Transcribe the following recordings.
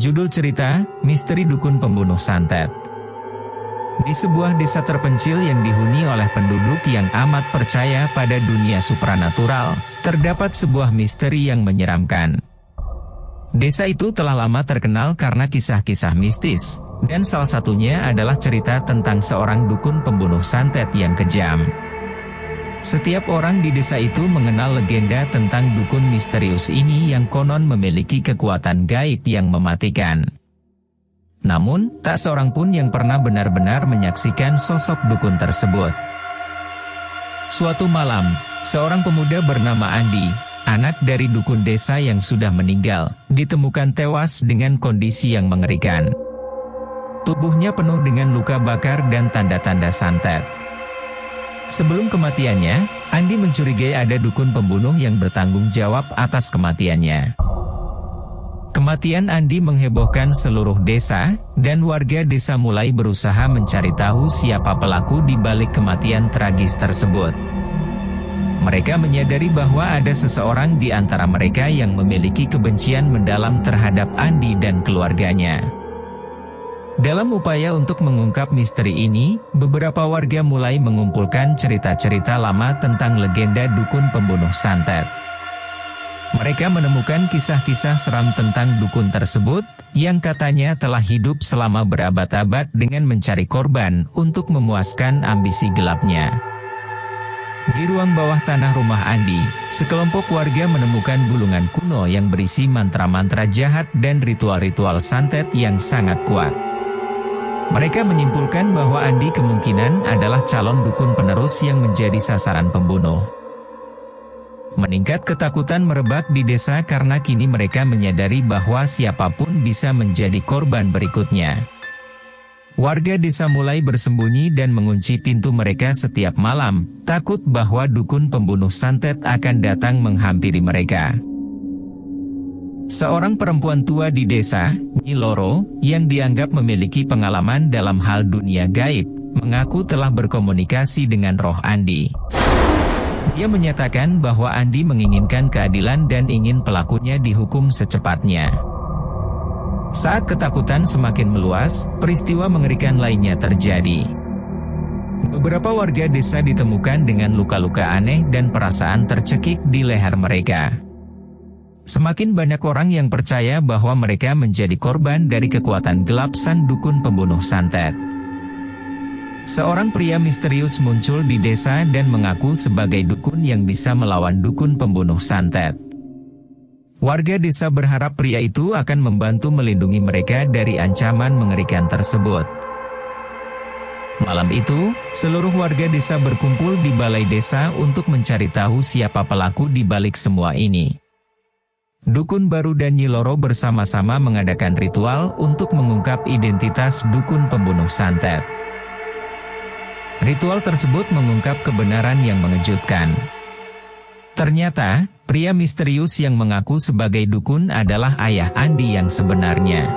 Judul cerita, Misteri Dukun Pembunuh Santet. Di sebuah desa terpencil yang dihuni oleh penduduk yang amat percaya pada dunia supranatural, terdapat sebuah misteri yang menyeramkan. Desa itu telah lama terkenal karena kisah-kisah mistis, dan salah satunya adalah cerita tentang seorang dukun pembunuh santet yang kejam. Setiap orang di desa itu mengenal legenda tentang dukun misterius ini yang konon memiliki kekuatan gaib yang mematikan. Namun, tak seorang pun yang pernah benar-benar menyaksikan sosok dukun tersebut. Suatu malam, seorang pemuda bernama Andi, anak dari dukun desa yang sudah meninggal, ditemukan tewas dengan kondisi yang mengerikan. Tubuhnya penuh dengan luka bakar dan tanda-tanda santet. Sebelum kematiannya, Andi mencurigai ada dukun pembunuh yang bertanggung jawab atas kematiannya. Kematian Andi menghebohkan seluruh desa, dan warga desa mulai berusaha mencari tahu siapa pelaku di balik kematian tragis tersebut. Mereka menyadari bahwa ada seseorang di antara mereka yang memiliki kebencian mendalam terhadap Andi dan keluarganya. Dalam upaya untuk mengungkap misteri ini, beberapa warga mulai mengumpulkan cerita-cerita lama tentang legenda dukun pembunuh santet. Mereka menemukan kisah-kisah seram tentang dukun tersebut, yang katanya telah hidup selama berabad-abad dengan mencari korban untuk memuaskan ambisi gelapnya. Di ruang bawah tanah rumah Andi, sekelompok warga menemukan gulungan kuno yang berisi mantra-mantra jahat dan ritual-ritual santet yang sangat kuat. Mereka menyimpulkan bahwa Andi kemungkinan adalah calon dukun penerus yang menjadi sasaran pembunuh. Meningkat ketakutan merebak di desa karena kini mereka menyadari bahwa siapapun bisa menjadi korban berikutnya. Warga desa mulai bersembunyi dan mengunci pintu mereka setiap malam, takut bahwa dukun pembunuh santet akan datang menghampiri mereka. Seorang perempuan tua di desa, Nyi Loro, yang dianggap memiliki pengalaman dalam hal dunia gaib, mengaku telah berkomunikasi dengan roh Andi. Dia menyatakan bahwa Andi menginginkan keadilan dan ingin pelakunya dihukum secepatnya. Saat ketakutan semakin meluas, peristiwa mengerikan lainnya terjadi. Beberapa warga desa ditemukan dengan luka-luka aneh dan perasaan tercekik di leher mereka. Semakin banyak orang yang percaya bahwa mereka menjadi korban dari kekuatan gelap sang dukun pembunuh santet. Seorang pria misterius muncul di desa dan mengaku sebagai dukun yang bisa melawan dukun pembunuh santet. Warga desa berharap pria itu akan membantu melindungi mereka dari ancaman mengerikan tersebut. Malam itu, seluruh warga desa berkumpul di balai desa untuk mencari tahu siapa pelaku di balik semua ini. Dukun baru dan Nyi Loro bersama-sama mengadakan ritual untuk mengungkap identitas dukun pembunuh santet. Ritual tersebut mengungkap kebenaran yang mengejutkan. Ternyata, pria misterius yang mengaku sebagai dukun adalah ayah Andi yang sebenarnya.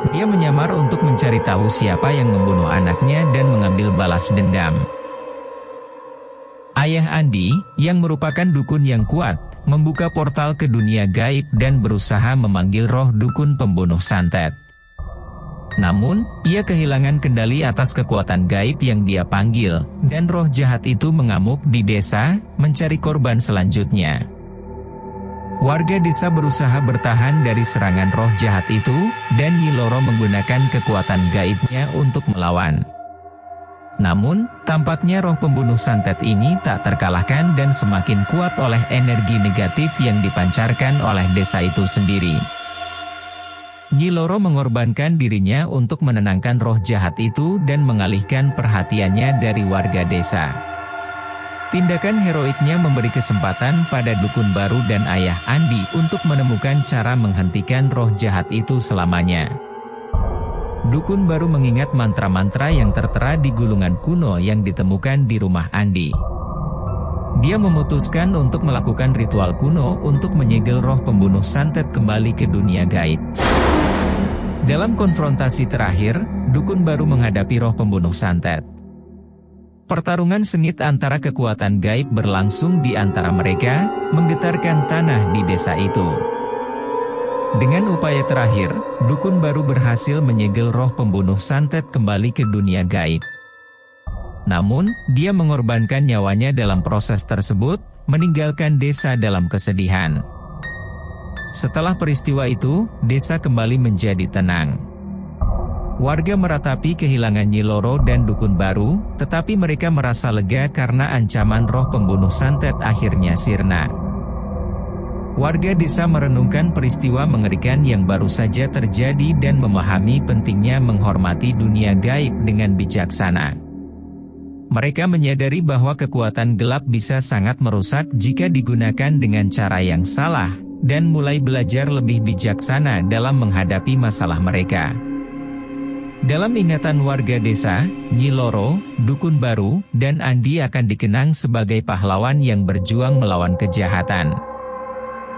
Dia menyamar untuk mencari tahu siapa yang membunuh anaknya dan mengambil balas dendam. Ayah Andi, yang merupakan dukun yang kuat, membuka portal ke dunia gaib dan berusaha memanggil roh dukun pembunuh santet. Namun, ia kehilangan kendali atas kekuatan gaib yang dia panggil, dan roh jahat itu mengamuk di desa, mencari korban selanjutnya. Warga desa berusaha bertahan dari serangan roh jahat itu, dan Nyi Loro menggunakan kekuatan gaibnya untuk melawan. Namun, tampaknya roh pembunuh santet ini tak terkalahkan dan semakin kuat oleh energi negatif yang dipancarkan oleh desa itu sendiri. Nyi Loro mengorbankan dirinya untuk menenangkan roh jahat itu dan mengalihkan perhatiannya dari warga desa. Tindakan heroiknya memberi kesempatan pada dukun baru dan ayah Andi untuk menemukan cara menghentikan roh jahat itu selamanya. Dukun baru mengingat mantra-mantra yang tertera di gulungan kuno yang ditemukan di rumah Andi. Dia memutuskan untuk melakukan ritual kuno untuk menyegel roh pembunuh santet kembali ke dunia gaib. Dalam konfrontasi terakhir, dukun baru menghadapi roh pembunuh santet. Pertarungan sengit antara kekuatan gaib berlangsung di antara mereka, menggetarkan tanah di desa itu. Dengan upaya terakhir, dukun baru berhasil menyegel roh pembunuh santet kembali ke dunia gaib. Namun, dia mengorbankan nyawanya dalam proses tersebut, meninggalkan desa dalam kesedihan. Setelah peristiwa itu, desa kembali menjadi tenang. Warga meratapi kehilangan Nyi Loro dan dukun baru, tetapi mereka merasa lega karena ancaman roh pembunuh santet akhirnya sirna. Warga desa merenungkan peristiwa mengerikan yang baru saja terjadi dan memahami pentingnya menghormati dunia gaib dengan bijaksana. Mereka menyadari bahwa kekuatan gelap bisa sangat merusak jika digunakan dengan cara yang salah, dan mulai belajar lebih bijaksana dalam menghadapi masalah mereka. Dalam ingatan warga desa, Nyi Loro, dukun baru, dan Andi akan dikenang sebagai pahlawan yang berjuang melawan kejahatan.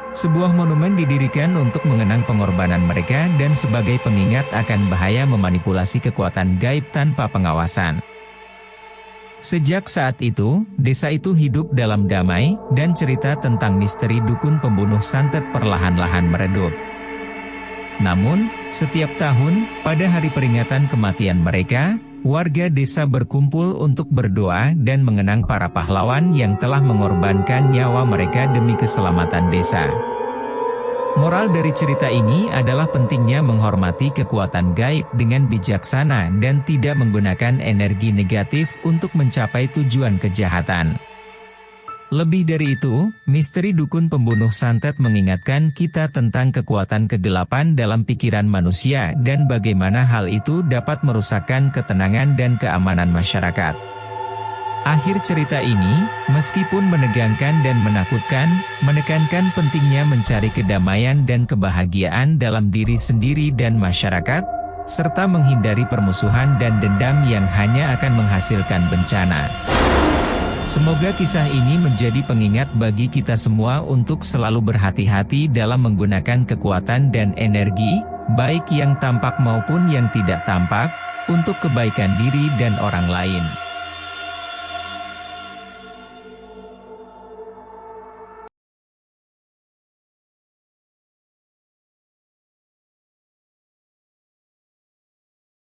Sebuah monumen didirikan untuk mengenang pengorbanan mereka dan sebagai pengingat akan bahaya memanipulasi kekuatan gaib tanpa pengawasan. Sejak saat itu, desa itu hidup dalam damai, dan cerita tentang misteri dukun pembunuh santet perlahan-lahan meredup. Namun, setiap tahun, pada hari peringatan kematian mereka, warga desa berkumpul untuk berdoa dan mengenang para pahlawan yang telah mengorbankan nyawa mereka demi keselamatan desa. Moral dari cerita ini adalah pentingnya menghormati kekuatan gaib dengan bijaksana dan tidak menggunakan energi negatif untuk mencapai tujuan kejahatan. Lebih dari itu, misteri dukun pembunuh santet mengingatkan kita tentang kekuatan kegelapan dalam pikiran manusia dan bagaimana hal itu dapat merusakkan ketenangan dan keamanan masyarakat. Akhir cerita ini, meskipun menegangkan dan menakutkan, menekankan pentingnya mencari kedamaian dan kebahagiaan dalam diri sendiri dan masyarakat, serta menghindari permusuhan dan dendam yang hanya akan menghasilkan bencana. Semoga kisah ini menjadi pengingat bagi kita semua untuk selalu berhati-hati dalam menggunakan kekuatan dan energi, baik yang tampak maupun yang tidak tampak, untuk kebaikan diri dan orang lain.